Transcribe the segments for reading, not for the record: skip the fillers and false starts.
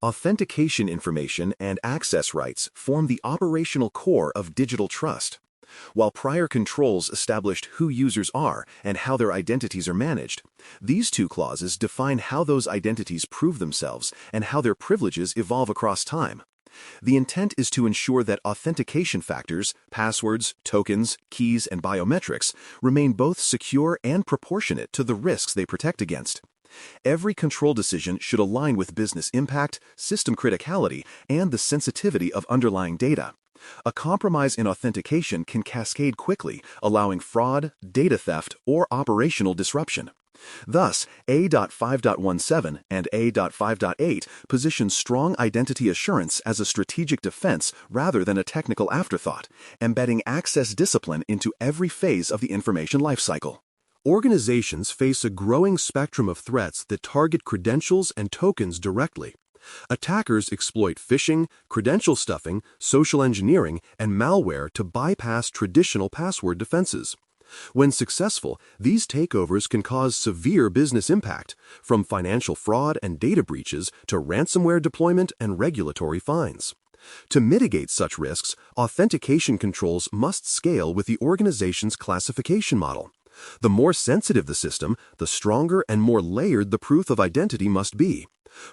Authentication information and access rights form the operational core of digital trust. While prior controls established who users are and how their identities are managed, these two clauses define how those identities prove themselves and how their privileges evolve across time. The intent is to ensure that authentication factors, passwords, tokens, keys, and biometrics remain both secure and proportionate to the risks they protect against. Every control decision should align with business impact, system criticality, and the sensitivity of underlying data. A compromise in authentication can cascade quickly, allowing fraud, data theft, or operational disruption. Thus, A.5.17 and A.5.8 position strong identity assurance as a strategic defense rather than a technical afterthought, embedding access discipline into every phase of the information lifecycle. Organizations face a growing spectrum of threats that target credentials and tokens directly. Attackers exploit phishing, credential stuffing, social engineering, and malware to bypass traditional password defenses. When successful, these takeovers can cause severe business impact, from financial fraud and data breaches to ransomware deployment and regulatory fines. To mitigate such risks, authentication controls must scale with the organization's classification model. The more sensitive the system, the stronger and more layered the proof of identity must be.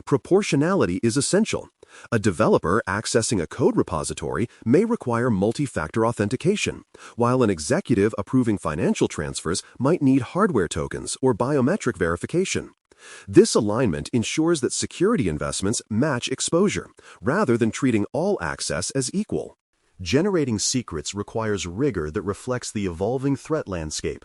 Proportionality is essential. A developer accessing a code repository may require multi-factor authentication, while an executive approving financial transfers might need hardware tokens or biometric verification. This alignment ensures that security investments match exposure, rather than treating all access as equal. Generating secrets requires rigor that reflects the evolving threat landscape.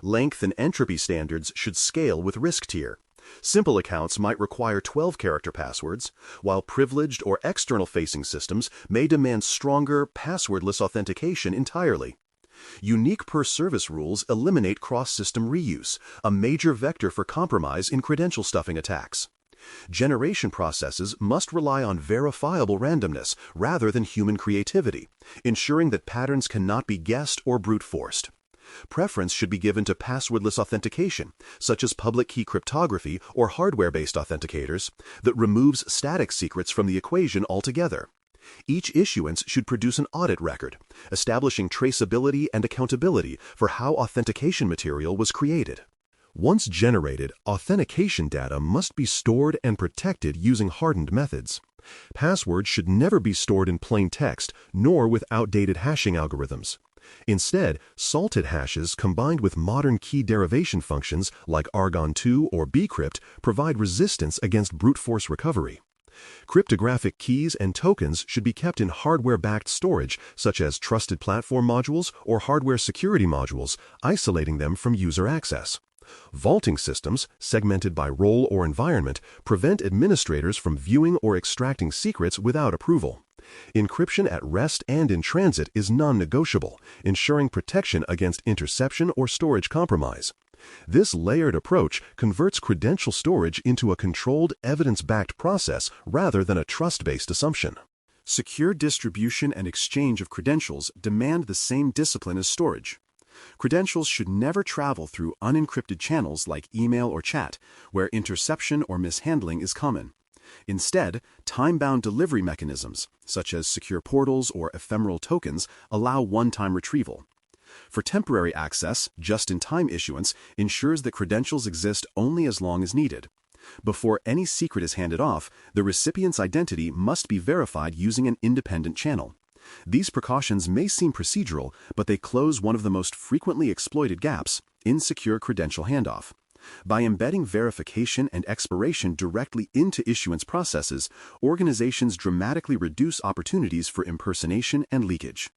Length and entropy standards should scale with risk tier. Simple accounts might require 12-character passwords, while privileged or external-facing systems may demand stronger, passwordless authentication entirely. Unique per-service rules eliminate cross-system reuse, a major vector for compromise in credential stuffing attacks. Generation processes must rely on verifiable randomness rather than human creativity, ensuring that patterns cannot be guessed or brute-forced. Preference should be given to passwordless authentication, such as public key cryptography or hardware-based authenticators, that removes static secrets from the equation altogether. Each issuance should produce an audit record, establishing traceability and accountability for how authentication material was created. Once generated, authentication data must be stored and protected using hardened methods. Passwords should never be stored in plain text, nor with outdated hashing algorithms. Instead, salted hashes combined with modern key derivation functions like Argon2 or bcrypt provide resistance against brute force recovery. Cryptographic keys and tokens should be kept in hardware-backed storage, such as trusted platform modules or hardware security modules, isolating them from user access. Vaulting systems, segmented by role or environment, prevent administrators from viewing or extracting secrets without approval. Encryption at rest and in transit is non-negotiable, ensuring protection against interception or storage compromise. This layered approach converts credential storage into a controlled, evidence-backed process rather than a trust-based assumption. Secure distribution and exchange of credentials demand the same discipline as storage. Credentials should never travel through unencrypted channels like email or chat, where interception or mishandling is common. Instead, time-bound delivery mechanisms, such as secure portals or ephemeral tokens, allow one-time retrieval. For temporary access, just-in-time issuance ensures that credentials exist only as long as needed. Before any secret is handed off, the recipient's identity must be verified using an independent channel. These precautions may seem procedural, but they close one of the most frequently exploited gaps: insecure credential handoff. By embedding verification and expiration directly into issuance processes, organizations dramatically reduce opportunities for impersonation and leakage.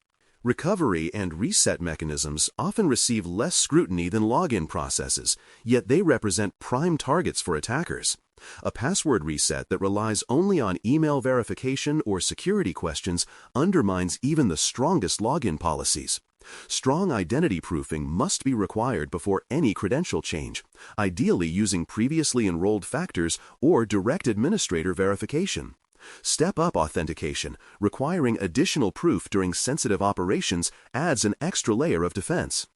Recovery and reset mechanisms often receive less scrutiny than login processes, yet they represent prime targets for attackers. A password reset that relies only on email verification or security questions undermines even the strongest login policies. Strong identity proofing must be required before any credential change, ideally using previously enrolled factors or direct administrator verification. Step-up authentication, requiring additional proof during sensitive operations, adds an extra layer of defense.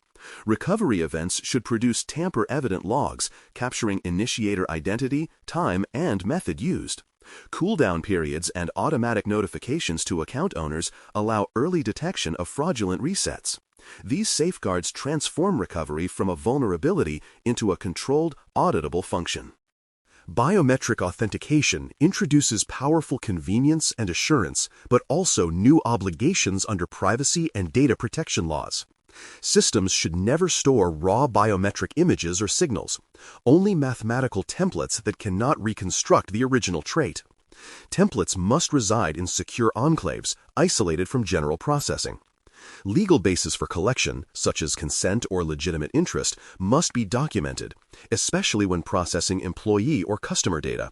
Recovery events should produce tamper-evident logs, capturing initiator identity, time, and method used. Cooldown periods and automatic notifications to account owners allow early detection of fraudulent resets. These safeguards transform recovery from a vulnerability into a controlled, auditable function. Biometric authentication introduces powerful convenience and assurance, but also new obligations under privacy and data protection laws. Systems should never store raw biometric images or signals, only mathematical templates that cannot reconstruct the original trait. Templates must reside in secure enclaves, isolated from general processing. Legal bases for collection, such as consent or legitimate interest, must be documented, especially when processing employee or customer data.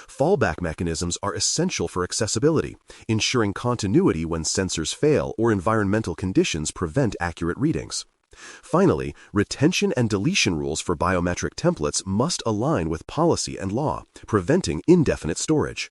Fallback mechanisms are essential for accessibility, ensuring continuity when sensors fail or environmental conditions prevent accurate readings. Finally, retention and deletion rules for biometric templates must align with policy and law, preventing indefinite storage.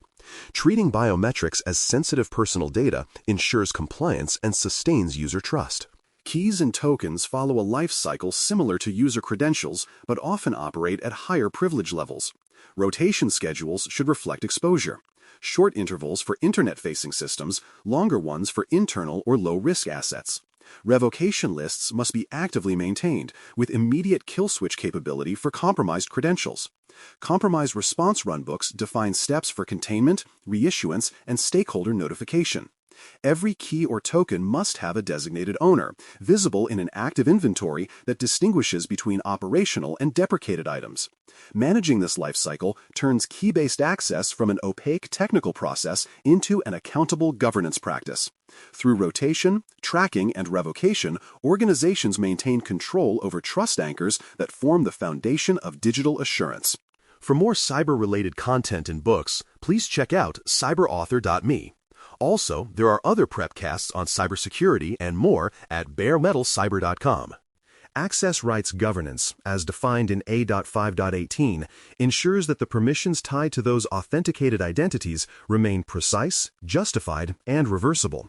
Treating biometrics as sensitive personal data ensures compliance and sustains user trust. Keys and tokens follow a life cycle similar to user credentials, but often operate at higher privilege levels. Rotation schedules should reflect exposure. Short intervals for internet-facing systems, longer ones for internal or low-risk assets. Revocation lists must be actively maintained, with immediate kill switch capability for compromised credentials. Compromise response runbooks define steps for containment, reissuance, and stakeholder notification. Every key or token must have a designated owner, visible in an active inventory that distinguishes between operational and deprecated items. Managing this lifecycle turns key-based access from an opaque technical process into an accountable governance practice. Through rotation, tracking, and revocation, organizations maintain control over trust anchors that form the foundation of digital assurance. For more cyber-related content and books, please check out cyberauthor.me. Also, there are other prepcasts on cybersecurity and more at baremetalcyber.com. Access rights governance, as defined in A.5.17, ensures that the permissions tied to those authenticated identities remain precise, justified, and reversible.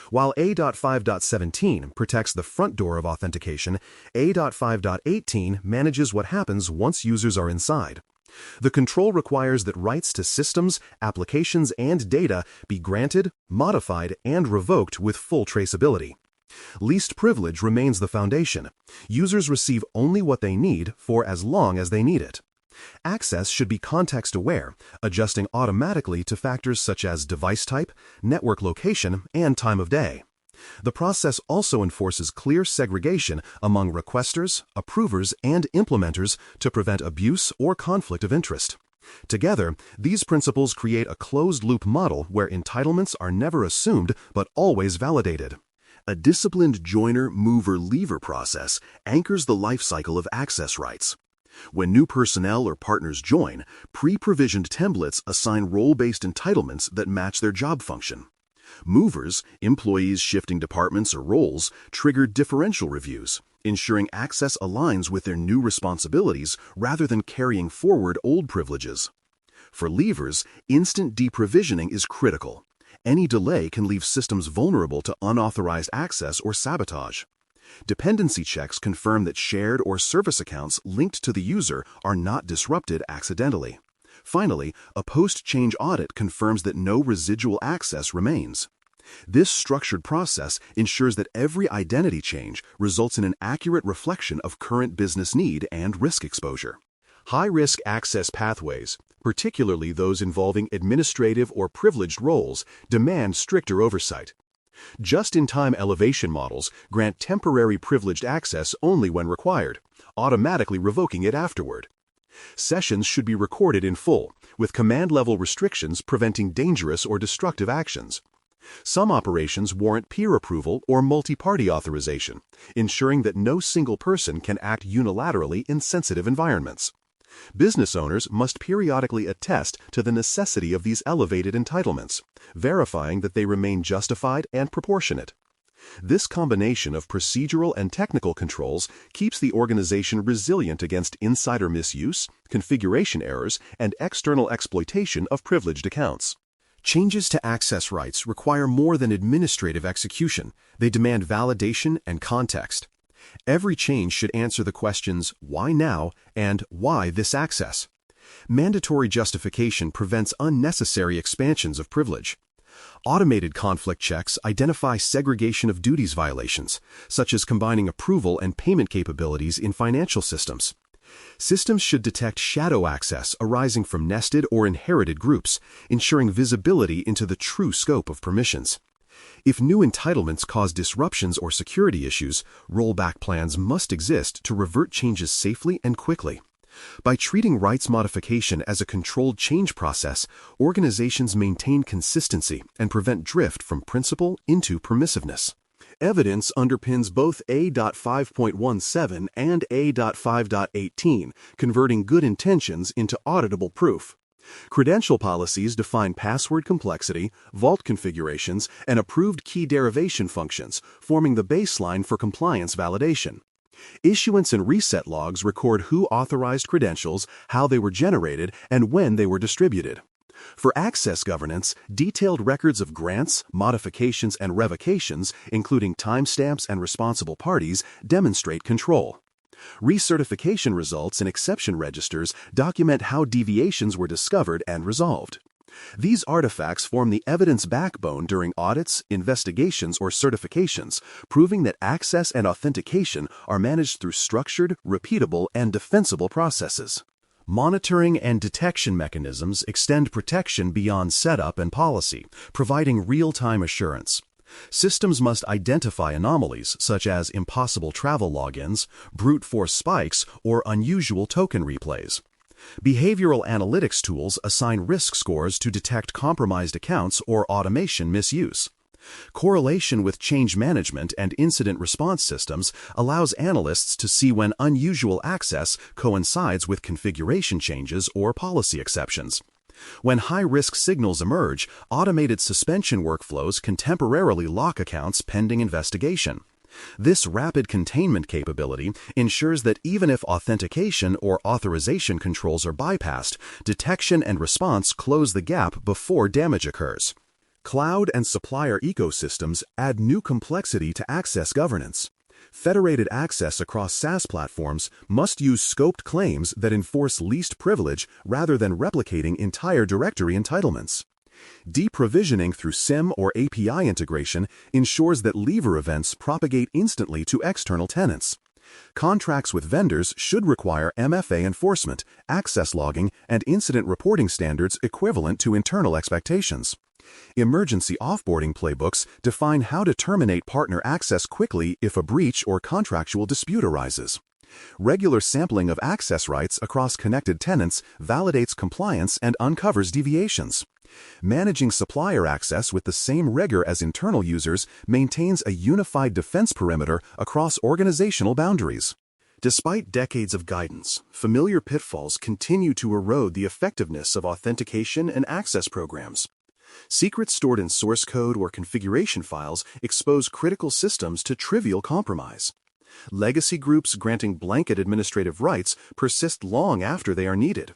While A.5.17 protects the front door of authentication, A.5.18 manages what happens once users are inside. The control requires that rights to systems, applications, and data be granted, modified, and revoked with full traceability. Least privilege remains the foundation. Users receive only what they need for as long as they need it. Access should be context-aware, adjusting automatically to factors such as device type, network location, and time of day. The process also enforces clear segregation among requesters, approvers, and implementers to prevent abuse or conflict of interest. Together, these principles create a closed-loop model where entitlements are never assumed but always validated. A disciplined joiner-mover-leaver process anchors the life cycle of access rights. When new personnel or partners join, pre-provisioned templates assign role-based entitlements that match their job function. Movers, employees shifting departments or roles, trigger differential reviews, ensuring access aligns with their new responsibilities rather than carrying forward old privileges. For leavers, instant deprovisioning is critical. Any delay can leave systems vulnerable to unauthorized access or sabotage. Dependency checks confirm that shared or service accounts linked to the user are not disrupted accidentally. Finally, a post-change audit confirms that no residual access remains. This structured process ensures that every identity change results in an accurate reflection of current business need and risk exposure. High-risk access pathways, particularly those involving administrative or privileged roles, demand stricter oversight. Just-in-time elevation models grant temporary privileged access only when required, automatically revoking it afterward. Sessions should be recorded in full, with command-level restrictions preventing dangerous or destructive actions. Some operations warrant peer approval or multi-party authorization, ensuring that no single person can act unilaterally in sensitive environments. Business owners must periodically attest to the necessity of these elevated entitlements, verifying that they remain justified and proportionate. This combination of procedural and technical controls keeps the organization resilient against insider misuse, configuration errors, and external exploitation of privileged accounts. Changes to access rights require more than administrative execution. They demand validation and context. Every change should answer the questions, why now and why this access? Mandatory justification prevents unnecessary expansions of privilege. Automated conflict checks identify segregation of duties violations, such as combining approval and payment capabilities in financial systems. Systems should detect shadow access arising from nested or inherited groups, ensuring visibility into the true scope of permissions. If new entitlements cause disruptions or security issues, rollback plans must exist to revert changes safely and quickly. By treating rights modification as a controlled change process, organizations maintain consistency and prevent drift from principle into permissiveness. Evidence underpins both A.5.17 and A.5.18, converting good intentions into auditable proof. Credential policies define password complexity, vault configurations, and approved key derivation functions, forming the baseline for compliance validation. Issuance and reset logs record who authorized credentials, how they were generated, and when they were distributed. For access governance, detailed records of grants, modifications, and revocations, including timestamps and responsible parties, demonstrate control. Recertification results and exception registers document how deviations were discovered and resolved. These artifacts form the evidence backbone during audits, investigations, or certifications, proving that access and authentication are managed through structured, repeatable, and defensible processes. Monitoring and detection mechanisms extend protection beyond setup and policy, providing real-time assurance. Systems must identify anomalies such as impossible travel logins, brute force spikes, or unusual token replays. Behavioral analytics tools assign risk scores to detect compromised accounts or automation misuse. Correlation with change management and incident response systems allows analysts to see when unusual access coincides with configuration changes or policy exceptions. When high-risk signals emerge, automated suspension workflows can temporarily lock accounts pending investigation. This rapid containment capability ensures that even if authentication or authorization controls are bypassed, detection and response close the gap before damage occurs. Cloud and supplier ecosystems add new complexity to access governance. Federated access across SaaS platforms must use scoped claims that enforce least privilege rather than replicating entire directory entitlements. Deprovisioning through SIM or API integration ensures that leaver events propagate instantly to external tenants. Contracts with vendors should require MFA enforcement, access logging, and incident reporting standards equivalent to internal expectations. Emergency offboarding playbooks define how to terminate partner access quickly if a breach or contractual dispute arises. Regular sampling of access rights across connected tenants validates compliance and uncovers deviations. Managing supplier access with the same rigor as internal users maintains a unified defense perimeter across organizational boundaries. Despite decades of guidance, familiar pitfalls continue to erode the effectiveness of authentication and access programs. Secrets stored in source code or configuration files expose critical systems to trivial compromise. Legacy groups granting blanket administrative rights persist long after they are needed.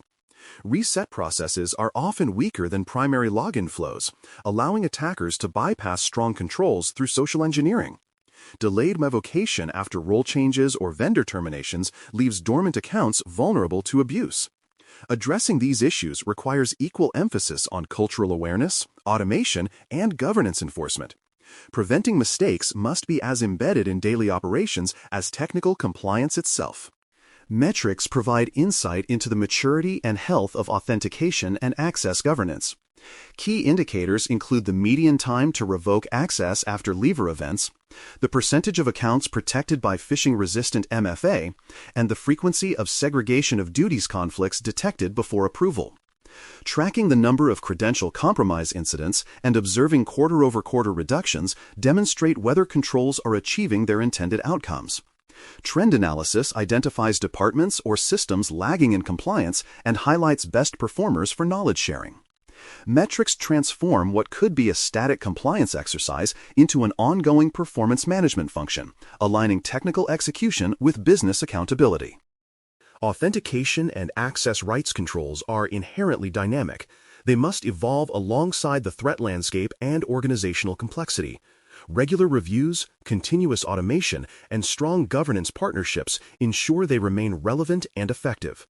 Reset processes are often weaker than primary login flows, allowing attackers to bypass strong controls through social engineering. Delayed revocation after role changes or vendor terminations leaves dormant accounts vulnerable to abuse. Addressing these issues requires equal emphasis on cultural awareness, automation, and governance enforcement. Preventing mistakes must be as embedded in daily operations as technical compliance itself. Metrics provide insight into the maturity and health of authentication and access governance. Key indicators include the median time to revoke access after leaver events, the percentage of accounts protected by phishing-resistant MFA, and the frequency of segregation of duties conflicts detected before approval. Tracking the number of credential compromise incidents and observing quarter-over-quarter reductions demonstrate whether controls are achieving their intended outcomes. Trend analysis identifies departments or systems lagging in compliance and highlights best performers for knowledge sharing. Metrics transform what could be a static compliance exercise into an ongoing performance management function, aligning technical execution with business accountability. Authentication and access rights controls are inherently dynamic. They must evolve alongside the threat landscape and organizational complexity. Regular reviews, continuous automation, and strong governance partnerships ensure they remain relevant and effective.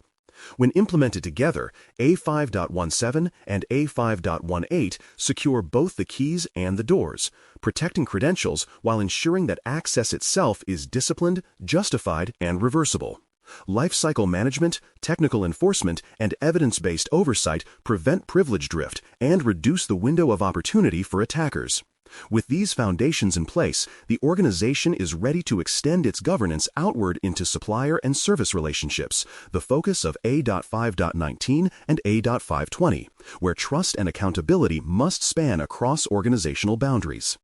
When implemented together, A.5.17 and A.5.18 secure both the keys and the doors, protecting credentials while ensuring that access itself is disciplined, justified, and reversible. Lifecycle management, technical enforcement, and evidence-based oversight prevent privilege drift and reduce the window of opportunity for attackers. With these foundations in place, the organization is ready to extend its governance outward into supplier and service relationships, the focus of A.5.19 and A.5.20, where trust and accountability must span across organizational boundaries.